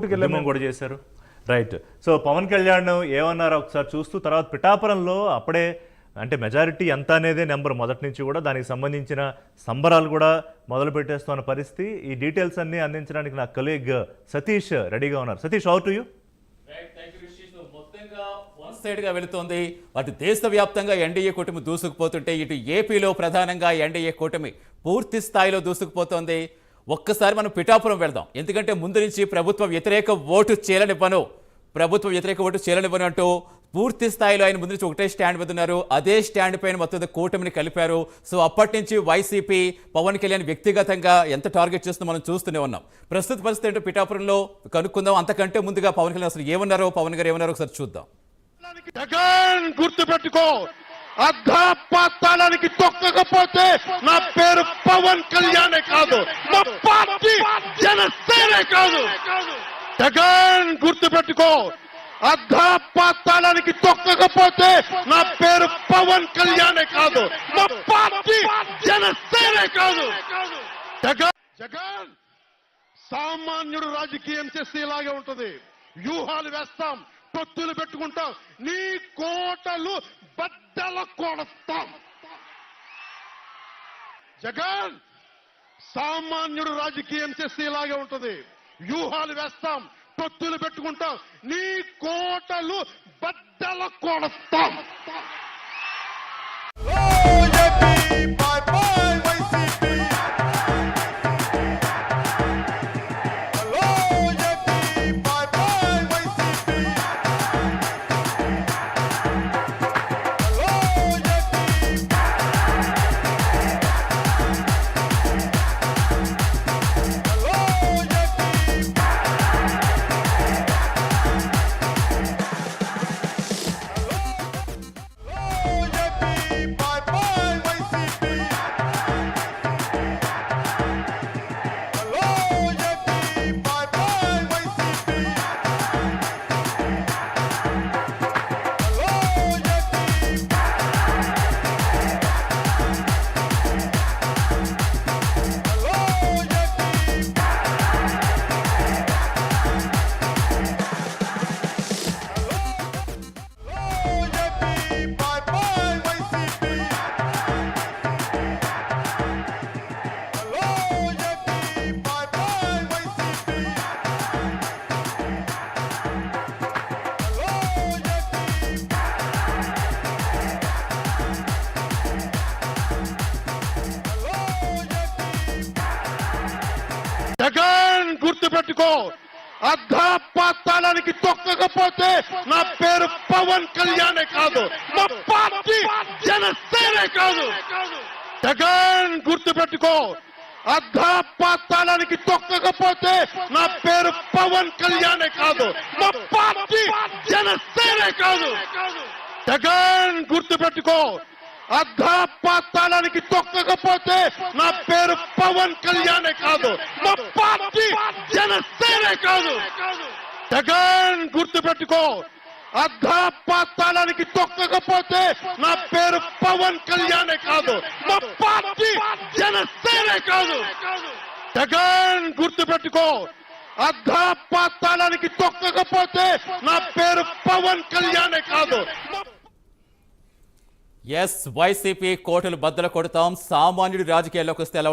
ఉద్యమం కూడా చేశారు. రైట్. సో పవన్ కళ్యాణ్ ఏమన్నారో ఒకసారి చూస్తూ తర్వాత పిఠాపురంలో అప్పుడే అంటే మెజారిటీ ఎంత అనేదే నెంబర్ మొదటి నుంచి కూడా దానికి సంబంధించిన సంబరాలు కూడా మొదలు పెట్టేస్తున్న పరిస్థితి. ఈ డీటెయిల్స్ అన్ని అందించడానికి నా కలీగ్ సతీష్ రెడీగా ఉన్నారు. Satish, over to you. సైడ్గా వెళుతోంది. అటు దేశవ్యాప్తంగా ఎన్డీఏ కూటమి దూసుకుపోతుంటే ఇటు ఏపీలో ప్రధానంగా ఎన్డీఏ కూటమి పూర్తి స్థాయిలో దూసుకుపోతోంది. ఒక్కసారి మనం పిఠాపురం వెళ్దాం. ఎందుకంటే ముందు నుంచి ప్రభుత్వ వ్యతిరేక ఓటు చేలనివ్వను అంటూ పూర్తి స్థాయిలో ఆయన ముందు నుంచి ఒకటే స్టాండ్ మీద ఉన్నారు. అదే స్టాండ్ పైన మొత్తం కూటమిని కలిపారు. సో అప్పటి నుంచి వైసీపీ పవన్ కళ్యాణ్ వ్యక్తిగతంగా ఎంత టార్గెట్ చేస్తుందో మనం చూస్తూనే ఉన్నాం. ప్రస్తుత పరిస్థితి ఏంటో పిఠాపురంలో కనుక్కుందాం. అంతకంటే ముందుగా పవన్ కళ్యాణ్ అసలు ఏమన్నారో, పవన్ గారు ఏమన్నారో ఒకసారి చూద్దాం. జగన్ గుర్తుపెట్టుకో, అర్ధపాతాళానికి తొక్కకపోతే నా పేరు పవన్ కళ్యాణే కాదు, మా పార్టీ జనసేనే కాదు. జగన్ గుర్తుపెట్టుకో, అర్ధపాతాళానికి తొక్కకపోతే నా పేరు పవన్ కళ్యాణే కాదు, మా పార్టీ జనసేనే కాదు. జగన్ సామాన్యుడు రాజకీయం చేస్తే ఇలాగే ఉంటది. వ్యూహాలు వేస్తాం, పొత్తులు పెట్టుకుంటాం, నీ కోటలు బద్దల కొడతాం. జగన్ సామాన్యుడు రాజకీయం చేస్తే ఇలాగే ఉంటది. వ్యూహాలు వేస్తాం, పొత్తులు పెట్టుకుంటాం, నీ కోటలు బద్దల కొడతాం. జగన్ గుర్తుపెట్టుకో, అర్ధపాతాళానికి తొక్కకపోతే నా పేరు పవన్ కళ్యాణే కాదు, మా పార్టీ జనసేనే కాదు. జగన్ గుర్తుపెట్టుకో, అర్ధపాతాళానికి తొక్కకపోతే నా పేరు పవన్ కళ్యాణే కాదు, మా పార్టీ జనసేనే కాదు. జగన్ గుర్తుపెట్టుకో, అర్ధపాతాళానికి తొక్కకపోతే నా పేరు పవన్ కళ్యాణే కాదు, మా పార్టీ జనసేనే కాదు. జగన్ గుర్తుపెట్టుకో, అర్ధపాతాళానికి తొక్కకపోతే నా పేరు పవన్ కళ్యాణే కాదు, మా పార్టీ జనసేనే కాదు. జగన్ గుర్తుపెట్టుకో, అర్ధపాతాళానికి తొక్కకపోతే నా పేరు పవన్ కళ్యాణే కాదు. ఎస్, వైసీపీ కోటలు బద్దలు కొడతాం, సామాన్యుడి రాజకీయాల్లోకి వస్తే ఎలా